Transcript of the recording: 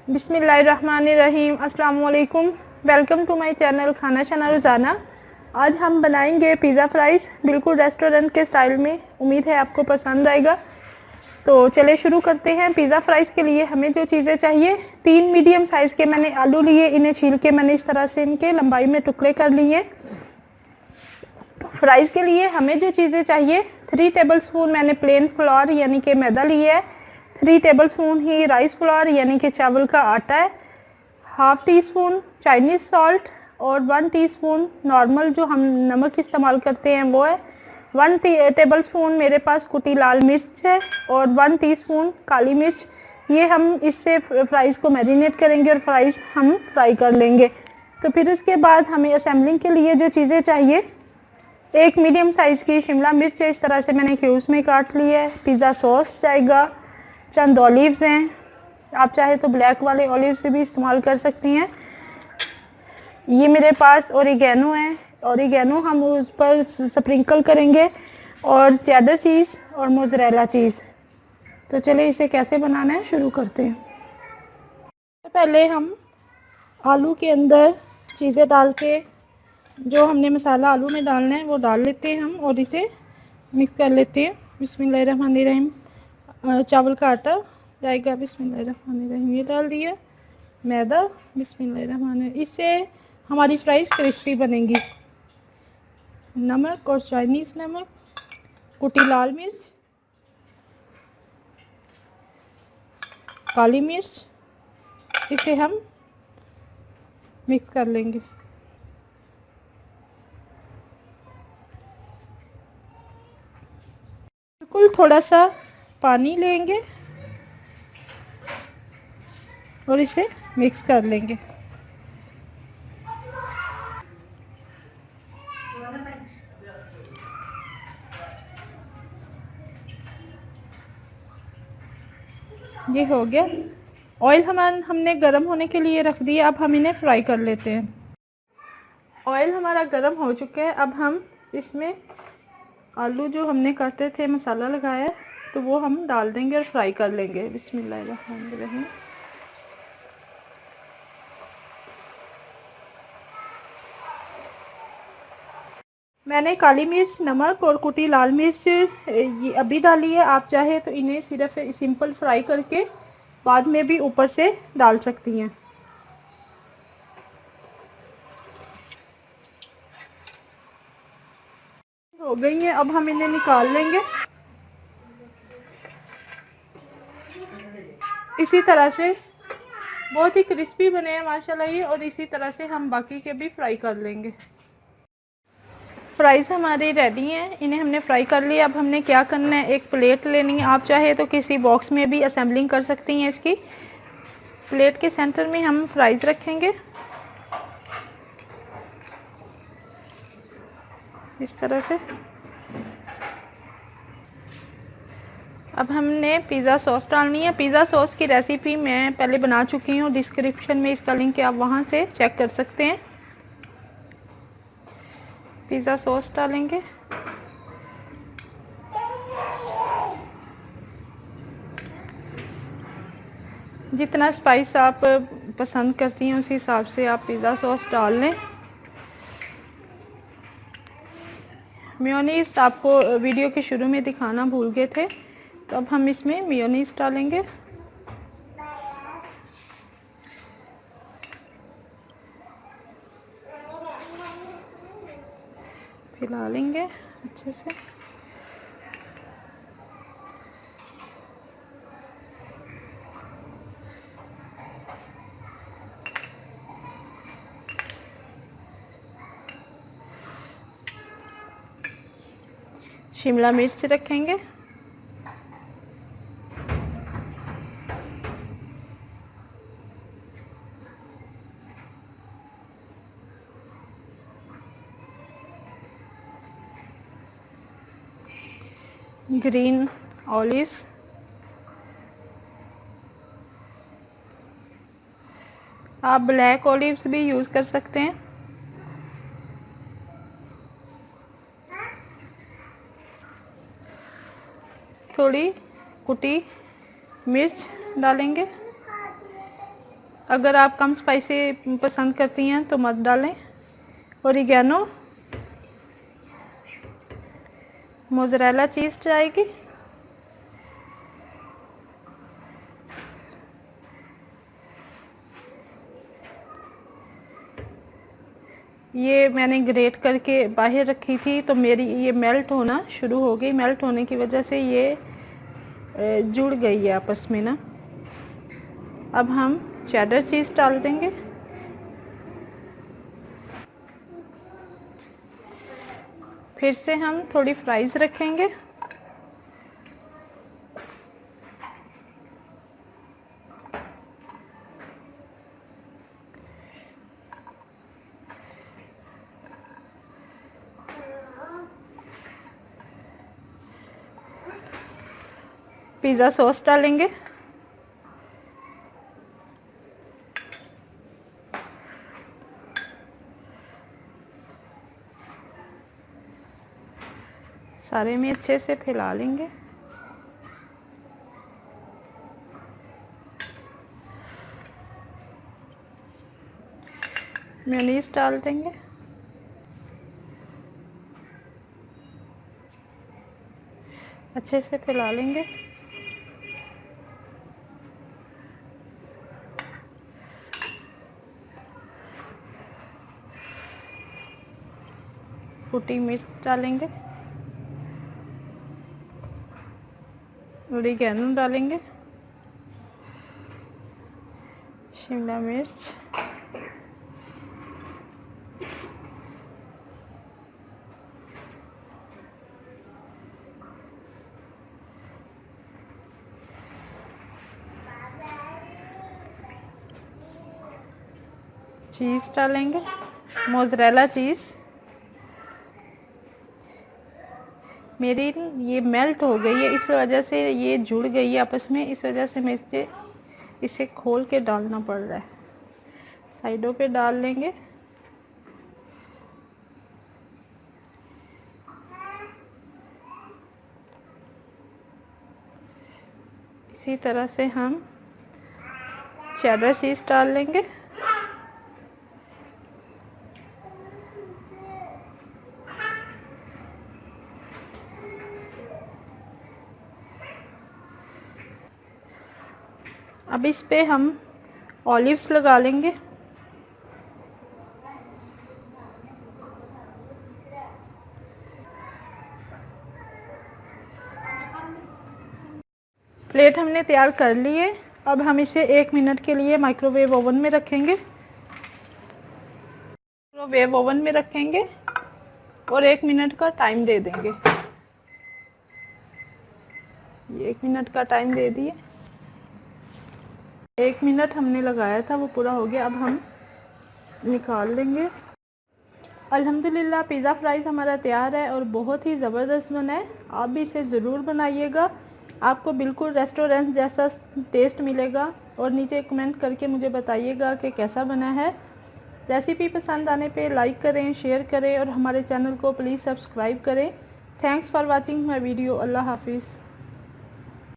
बिस्मिल्लाहिर्रहमानिर्रहीम। अस्सलाम वालेकुम। वेलकम टू माय चैनल खाना शाना रोज़ाना। आज हम बनाएंगे पिज़्ज़ा फ्राइज़ बिल्कुल रेस्टोरेंट के स्टाइल में। उम्मीद है आपको पसंद आएगा। तो चले शुरू करते हैं। पिज़्ज़ा फ्राइज़ के लिए हमें जो चीज़ें चाहिए, 3 मीडियम साइज़ के मैंने आलू लिए, इन्हें छील के मैंने इस तरह से इनके लंबाई में टुकड़े कर लिए। फ्राइज़ के लिए हमें जो चीज़ें चाहिए, 3 टेबलस्पून मैंने प्लेन फ्लोर यानी कि मैदा लिया है, 3 टेबलस्पून ही राइस फ्लोर यानी कि चावल का आटा है, half tea spoon Chinese salt और 1 टीस्पून नॉर्मल जो हम नमक इस्तेमाल करते हैं वो है, 1 टेबलस्पून मेरे पास कुटी लाल मिर्च है और 1 टीस्पून काली मिर्च। ये हम इससे फ्राइज़ को मैरिनेट करेंगे और फ्राइज़ हम फ्राई कर लेंगे। तो फिर उसके बाद हमें असेंबलिंग के लिए जो चीज़ें चाहिए, एक मीडियम साइज़ की शिमला मिर्च है, इस तरह से मैंने क्यूब्स में काट लिया है। पिज़्ज़ा सॉस जाएगा, चंद ऑलिव्स हैं, आप चाहे तो ब्लैक वाले ऑलिव से भी इस्तेमाल कर सकती हैं। ये मेरे पास ओरिगेनो है, ओरिगेनो हम उस पर स्प्रिंकल करेंगे, और चेडर चीज़ और मोज़रेला चीज़। तो चलिए इसे कैसे बनाना है शुरू करते हैं। तो पहले हम आलू के अंदर चीज़ें डाल के, जो हमने मसाला आलू में डालना है वो डाल लेते हैं हम, और इसे मिक्स कर लेते हैं। बिस्मिल्लाहिर्रहमानिर्रहीम। चावल का आटा जाएगा, बिस्मिल्लाहिर्रहमानिर्रहीम। ये डाल दिया मैदा, बिस्मिल्लाहिर्रहमानिर्रहीम। इससे हमारी फ्राइज़ क्रिस्पी बनेंगी। नमक और चाइनीज़ नमक, कुटी लाल मिर्च, काली मिर्च, इसे हम मिक्स कर लेंगे। बिल्कुल थोड़ा सा पानी लेंगे और इसे मिक्स कर लेंगे। ये हो गया। ऑयल हमने गरम होने के लिए रख दिया। अब हम इन्हें फ्राई कर लेते हैं। ऑयल हमारा गरम हो चुका है। अब हम इसमें आलू जो हमने काटे थे, मसाला लगाया है, तो वो हम डाल देंगे और फ्राई कर लेंगे। बिस्मिल्लाहिर्रहमानिर्रहीम। मैंने काली मिर्च, नमक और कुटी लाल मिर्च ये अभी डाली है। आप चाहे तो इन्हें सिर्फ सिंपल फ्राई करके बाद में भी ऊपर से डाल सकती हैं। हो गई है, अब हम इन्हें निकाल लेंगे। इसी तरह से बहुत ही क्रिस्पी बने हैं माशाल्लाह ये, और इसी तरह से हम बाकी के भी फ्राई कर लेंगे। फ्राइज़ हमारी रेडी हैं, इन्हें हमने फ्राई कर लिया। अब हमने क्या करना है, एक प्लेट लेनी है। आप चाहे तो किसी बॉक्स में भी असेंबलिंग कर सकती हैं इसकी। प्लेट के सेंटर में हम फ्राइज़ रखेंगे इस तरह से। अब हमने पिज़्ज़ा सॉस डालनी है। पिज़्ज़ा सॉस की रेसिपी मैं पहले बना चुकी हूँ, डिस्क्रिप्शन में इसका लिंक है, आप वहाँ से चेक कर सकते हैं। पिज़्ज़ा सॉस डालेंगे, जितना स्पाइस आप पसंद करती हैं उस हिसाब से आप पिज़्ज़ा सॉस डाल लें। मेयोनीज़ आपको वीडियो के शुरू में दिखाना भूल गए थे, तो अब हम इसमें मेयोनीज़ डालेंगे। फैला लेंगे अच्छे से। शिमला मिर्च रखेंगे, ग्रीन ऑलिव्स, आप ब्लैक ऑलिव्स भी यूज़ कर सकते हैं। थोड़ी कुटी मिर्च डालेंगे, अगर आप कम स्पाइसी पसंद करती हैं तो मत डालें। ओरिगेनो, मोज़रेला चीज़ जाएगी, ये मैंने ग्रेट करके बाहर रखी थी तो मेरी ये मेल्ट होना शुरू हो गई। मेल्ट होने की वजह से ये जुड़ गई है आपस में ना। अब हम चेडर चीज़ डाल देंगे। फिर से हम थोड़ी फ्राइज़ रखेंगे। पिज़्ज़ा सॉस डालेंगे। सारे में अच्छे से फैला लेंगे। मेयोनीज डाल देंगे। अच्छे से फैला लेंगे। कुटी मिर्च डालेंगे। ओरिगेनो डालेंगे। शिमला मिर्च, चीज़ डालेंगे, मोज़रेला चीज़। मेरी ये मेल्ट हो गई है, इस वजह से ये जुड़ गई है आपस में, इस वजह से मैं इसे खोल के डालना पड़ रहा है। साइडों पे डाल लेंगे। इसी तरह से हम चेडर चीज़ डाल लेंगे। अब इस पे हम ऑलिव्स लगा लेंगे। प्लेट हमने तैयार कर ली है। अब हम इसे 1 मिनट के लिए माइक्रोवेव ओवन में रखेंगे। माइक्रोवेव ओवन में रखेंगे और 1 मिनट का टाइम दे देंगे। ये 1 मिनट का टाइम दे दिए। 1 मिनट हमने लगाया था वो पूरा हो गया। अब हम निकाल लेंगे। अल्हम्दुलिल्लाह पिज़्ज़ा फ्राइज़ हमारा तैयार है और बहुत ही ज़बरदस्त बना है। आप भी इसे ज़रूर बनाइएगा, आपको बिल्कुल रेस्टोरेंट जैसा टेस्ट मिलेगा। और नीचे कमेंट करके मुझे बताइएगा कि कैसा बना है। रेसिपी पसंद आने पे लाइक करें, शेयर करें और हमारे चैनल को प्लीज़ सब्सक्राइब करें। Thanks for watching my video. अल्लाह हाफिज़।